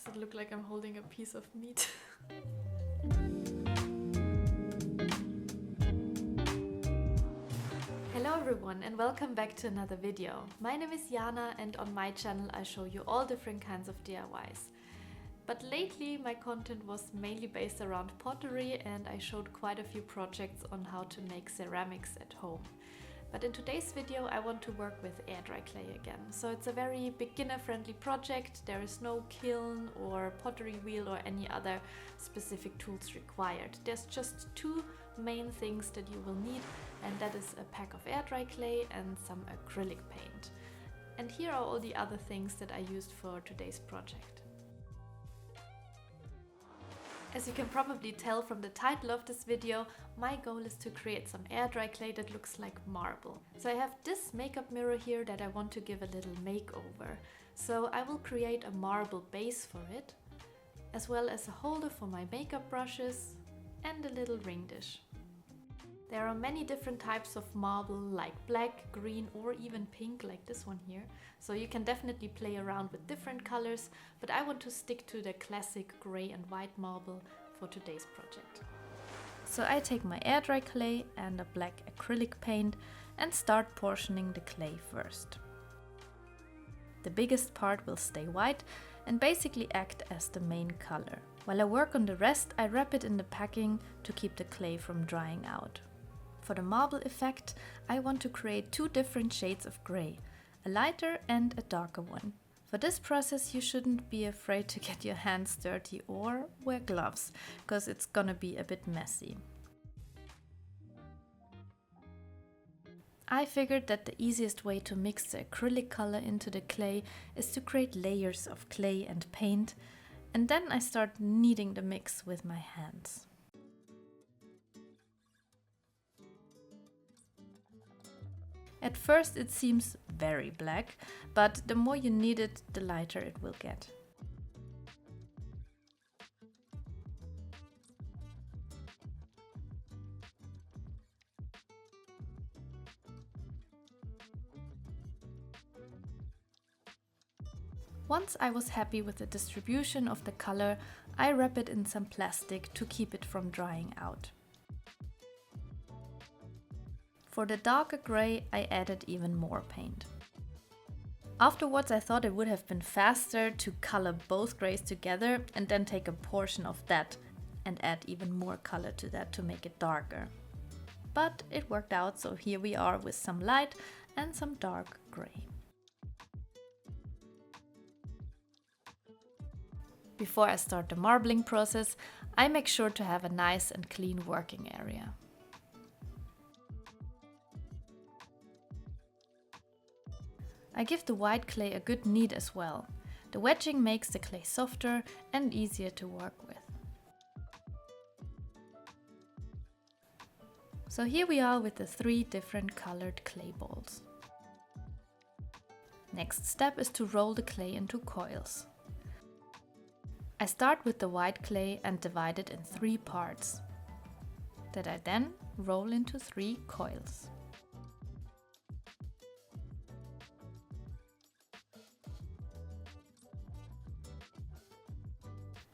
Does it look like I'm holding a piece of meat? Hello everyone and welcome back to another video. My name is Jana and on my channel I show you all different kinds of DIYs. But lately my content was mainly based around pottery and I showed quite a few projects on how to make ceramics at home. But in today's video I want to work with air dry clay again. So it's a very beginner friendly project. There is no kiln or pottery wheel or any other specific tools required. There's just two main things that you will need, and that is a pack of air dry clay and some acrylic paint. And here are all the other things that I used for today's project. As you can probably tell from the title of this video, my goal is to create some air dry clay that looks like marble. So I have this makeup mirror here that I want to give a little makeover. So I will create a marble base for it, as well as a holder for my makeup brushes and a little ring dish. There are many different types of marble, like black, green or even pink like this one here. So you can definitely play around with different colors, but I want to stick to the classic grey and white marble for today's project. So I take my air dry clay and a black acrylic paint and start portioning the clay first. The biggest part will stay white and basically act as the main color. While I work on the rest, I wrap it in the packing to keep the clay from drying out. For the marble effect, I want to create two different shades of grey, a lighter and a darker one. For this process you shouldn't be afraid to get your hands dirty or wear gloves, because it's gonna be a bit messy. I figured that the easiest way to mix the acrylic color into the clay is to create layers of clay and paint, and then I start kneading the mix with my hands. At first it seems very black, but the more you knead it, the lighter it will get. Once I was happy with the distribution of the color, I wrap it in some plastic to keep it from drying out. For the darker grey, I added even more paint. Afterwards, I thought it would have been faster to color both greys together and then take a portion of that and add even more color to that to make it darker. But it worked out, so here we are with some light and some dark grey. Before I start the marbling process, I make sure to have a nice and clean working area. I give the white clay a good knead as well. The wedging makes the clay softer and easier to work with. So here we are with the three different colored clay balls. Next step is to roll the clay into coils. I start with the white clay and divide it in 3 parts, that I then roll into 3 coils.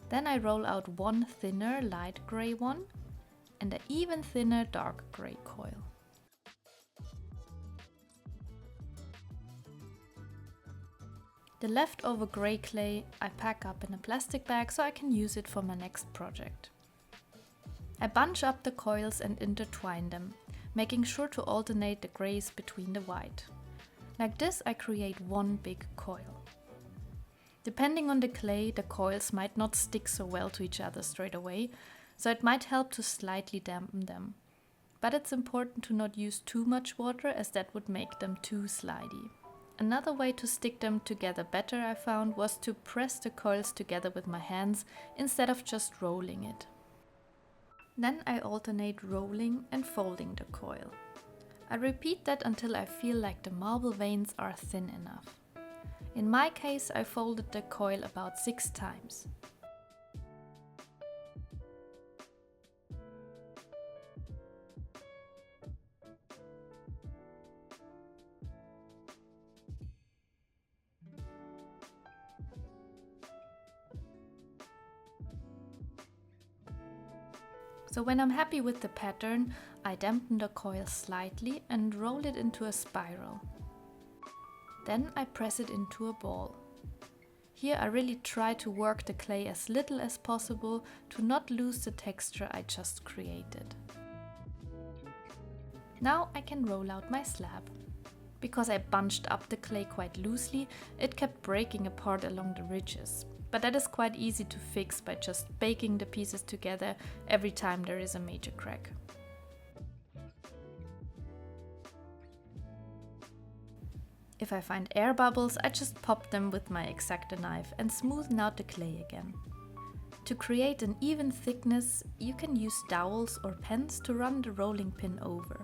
Then I roll out one thinner light grey one and an even thinner dark grey coil. The leftover grey clay I pack up in a plastic bag so I can use it for my next project. I bunch up the coils and intertwine them, making sure to alternate the greys between the white. Like this I create one big coil. Depending on the clay, the coils might not stick so well to each other straight away, so it might help to slightly dampen them. But it's important to not use too much water, as that would make them too slidey. Another way to stick them together better, I found, was to press the coils together with my hands instead of just rolling it. Then I alternate rolling and folding the coil. I repeat that until I feel like the marble veins are thin enough. In my case, I folded the coil about 6 times. So when I'm happy with the pattern, I dampen the coil slightly and roll it into a spiral. Then I press it into a ball. Here I really try to work the clay as little as possible to not lose the texture I just created. Now I can roll out my slab. Because I bunched up the clay quite loosely, it kept breaking apart along the ridges. But that is quite easy to fix by just baking the pieces together every time there is a major crack. If I find air bubbles, I just pop them with my X-Acto knife and smoothen out the clay again. To create an even thickness, you can use dowels or pens to run the rolling pin over.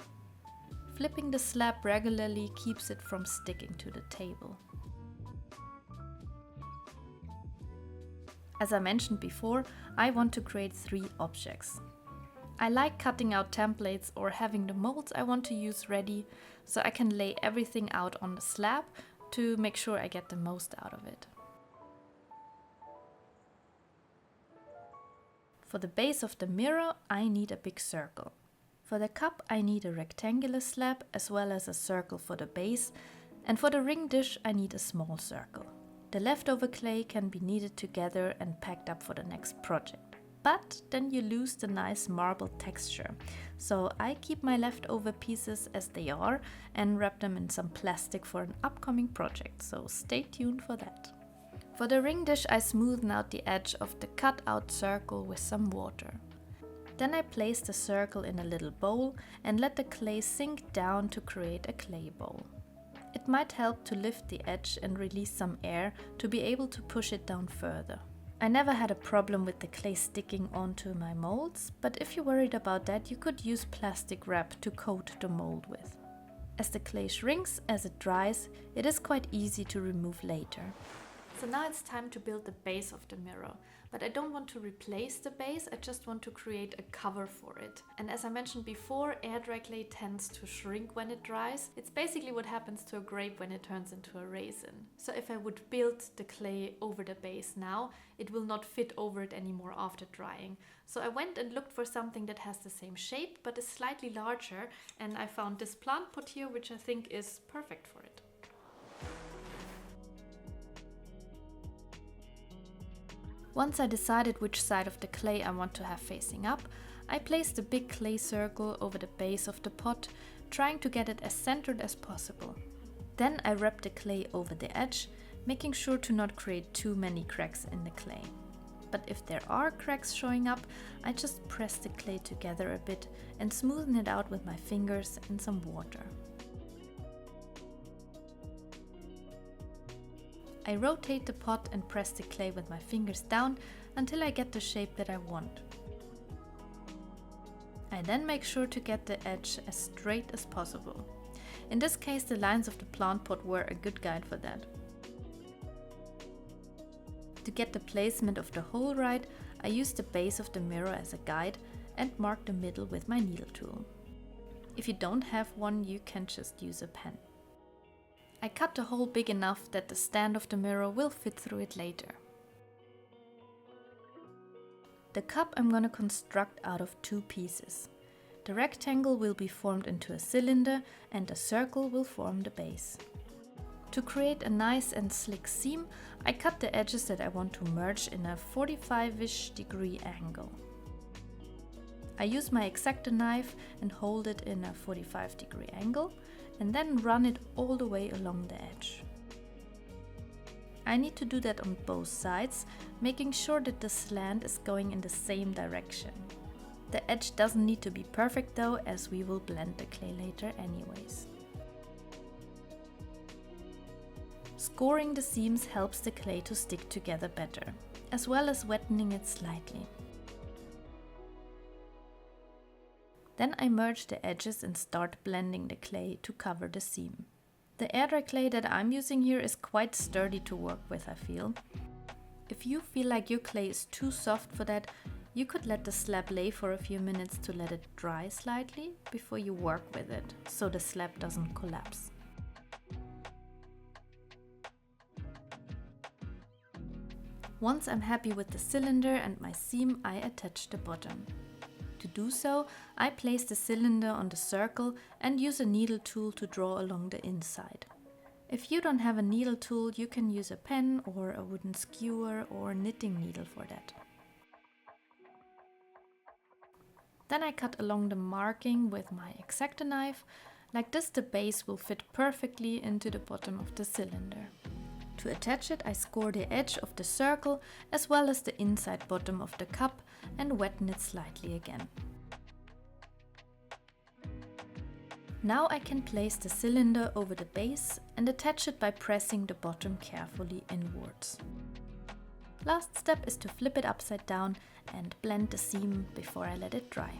Flipping the slab regularly keeps it from sticking to the table. As I mentioned before, I want to create 3 objects. I like cutting out templates or having the molds I want to use ready, so I can lay everything out on the slab to make sure I get the most out of it. For the base of the mirror, I need a big circle. For the cup, I need a rectangular slab as well as a circle for the base, and for the ring dish, I need a small circle. The leftover clay can be kneaded together and packed up for the next project. But then you lose the nice marble texture. So I keep my leftover pieces as they are and wrap them in some plastic for an upcoming project, so stay tuned for that. For the ring dish, I smoothen out the edge of the cut out circle with some water. Then I place the circle in a little bowl and let the clay sink down to create a clay bowl. It might help to lift the edge and release some air to be able to push it down further. I never had a problem with the clay sticking onto my molds, but if you're worried about that, you could use plastic wrap to coat the mold with. As the clay shrinks as it dries, it is quite easy to remove later. So now it's time to build the base of the mirror. But I don't want to replace the base, I just want to create a cover for it. And as I mentioned before, air dry clay tends to shrink when it dries. It's basically what happens to a grape when it turns into a raisin. So if I would build the clay over the base now, it will not fit over it anymore after drying. So I went and looked for something that has the same shape but is slightly larger, and I found this plant pot here, which I think is perfect for it. Once I decided which side of the clay I want to have facing up, I placed a big clay circle over the base of the pot, trying to get it as centered as possible. Then I wrapped the clay over the edge, making sure to not create too many cracks in the clay. But if there are cracks showing up, I just press the clay together a bit and smoothen it out with my fingers and some water. I rotate the pot and press the clay with my fingers down until I get the shape that I want. I then make sure to get the edge as straight as possible. In this case, the lines of the plant pot were a good guide for that. To get the placement of the hole right, I use the base of the mirror as a guide and mark the middle with my needle tool. If you don't have one, you can just use a pen. I cut the hole big enough that the stand of the mirror will fit through it later. The cup I'm gonna construct out of 2 pieces. The rectangle will be formed into a cylinder and the circle will form the base. To create a nice and slick seam, I cut the edges that I want to merge in a 45-ish degree angle. I use my X-Acto knife and hold it in a 45-degree angle, and then run it all the way along the edge. I need to do that on both sides, making sure that the slant is going in the same direction. The edge doesn't need to be perfect though, as we will blend the clay later anyways. Scoring the seams helps the clay to stick together better, as well as wettening it slightly. Then I merge the edges and start blending the clay to cover the seam. The air dry clay that I'm using here is quite sturdy to work with, I feel. If you feel like your clay is too soft for that, you could let the slab lay for a few minutes to let it dry slightly before you work with it, so the slab doesn't collapse. Once I'm happy with the cylinder and my seam, I attach the bottom. To do so, I place the cylinder on the circle and use a needle tool to draw along the inside. If you don't have a needle tool, you can use a pen or a wooden skewer or knitting needle for that. Then I cut along the marking with my X-Acto knife. Like this, the base will fit perfectly into the bottom of the cylinder. To attach it, I score the edge of the circle as well as the inside bottom of the cup and wetten it slightly again. Now I can place the cylinder over the base and attach it by pressing the bottom carefully inwards. Last step is to flip it upside down and blend the seam before I let it dry.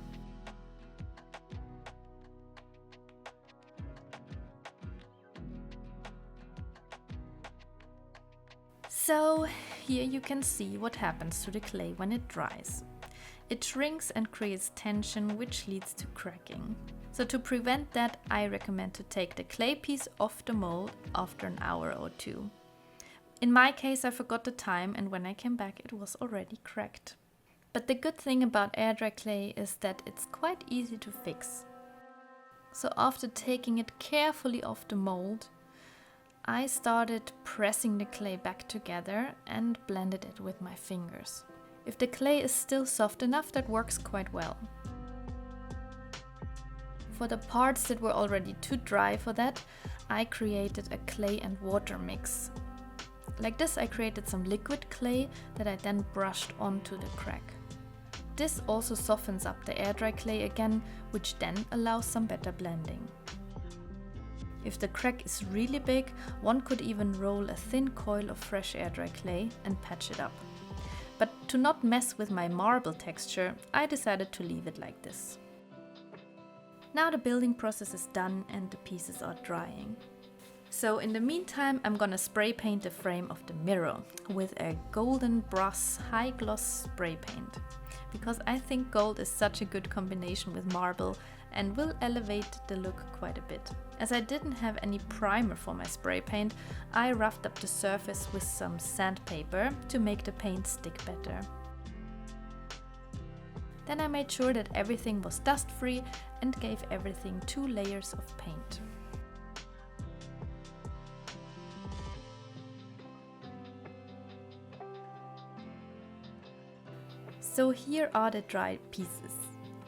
So here you can see what happens to the clay when it dries. It shrinks and creates tension, which leads to cracking. So to prevent that, I recommend to take the clay piece off the mold after an hour or two. In my case, I forgot the time, and when I came back it was already cracked. But the good thing about air dry clay is that it's quite easy to fix. So after taking it carefully off the mold, I started pressing the clay back together and blended it with my fingers. If the clay is still soft enough, that works quite well. For the parts that were already too dry for that, I created a clay and water mix. Like this, I created some liquid clay that I then brushed onto the crack. This also softens up the air dry clay again, which then allows some better blending. If the crack is really big, one could even roll a thin coil of fresh air dry clay and patch it up. But to not mess with my marble texture, I decided to leave it like this. Now the building process is done and the pieces are drying. So in the meantime, I'm gonna spray paint the frame of the mirror with a golden brass high gloss spray paint. Because I think gold is such a good combination with marble and will elevate the look quite a bit. As I didn't have any primer for my spray paint, I roughed up the surface with some sandpaper to make the paint stick better. Then I made sure that everything was dust-free and gave everything 2 layers of paint. So here are the dry pieces.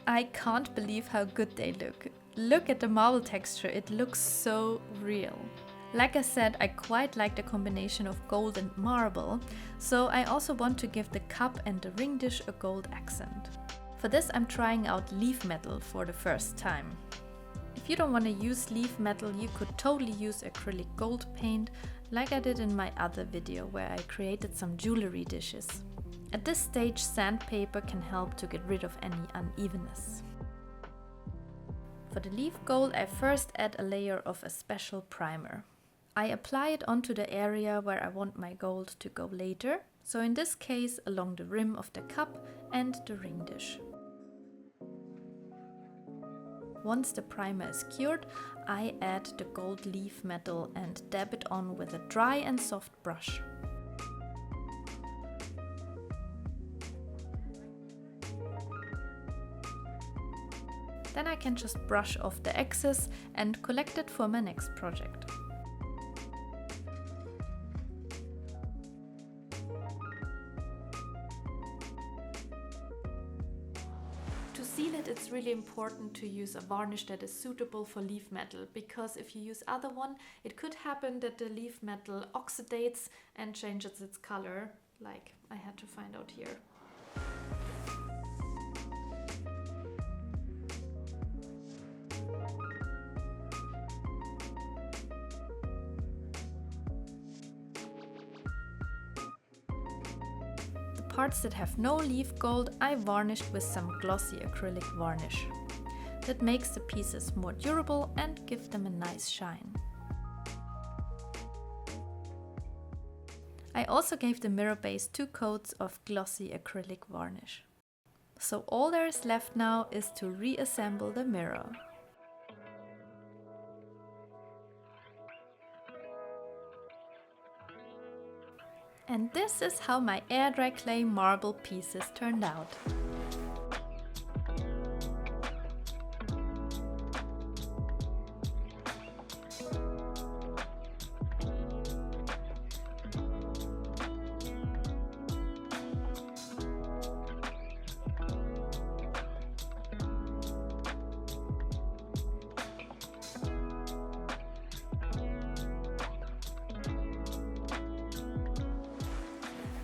I can't believe how good they look. Look at the marble texture, it looks so real. Like I said, I quite like the combination of gold and marble, so I also want to give the cup and the ring dish a gold accent. For this I'm trying out leaf metal for the first time. If you don't want to use leaf metal, you could totally use acrylic gold paint, like I did in my other video where I created some jewellery dishes. At this stage, sandpaper can help to get rid of any unevenness. For the leaf gold, I first add a layer of a special primer. I apply it onto the area where I want my gold to go later, so in this case along the rim of the cup and the ring dish. Once the primer is cured, I add the gold leaf metal and dab it on with a dry and soft brush. Then I can just brush off the excess and collect it for my next project. To seal it, it's really important to use a varnish that is suitable for leaf metal, because if you use other one, it could happen that the leaf metal oxidates and changes its color, like I had to find out here. Parts that have no leaf gold, I varnished with some glossy acrylic varnish. That makes the pieces more durable and give them a nice shine. I also gave the mirror base 2 coats of glossy acrylic varnish. So all there is left now is to reassemble the mirror. And this is how my air dry clay marble pieces turned out.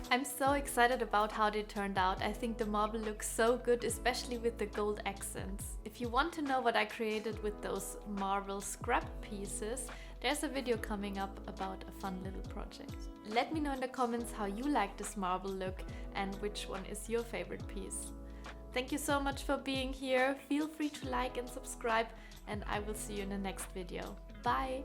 I'm so excited about how they turned out. I think the marble looks so good, especially with the gold accents. If you want to know what I created with those marble scrap pieces, there's a video coming up about a fun little project. Let me know in the comments how you like this marble look and which one is your favorite piece. Thank you so much for being here. Feel free to like and subscribe, and I will see you in the next video. Bye!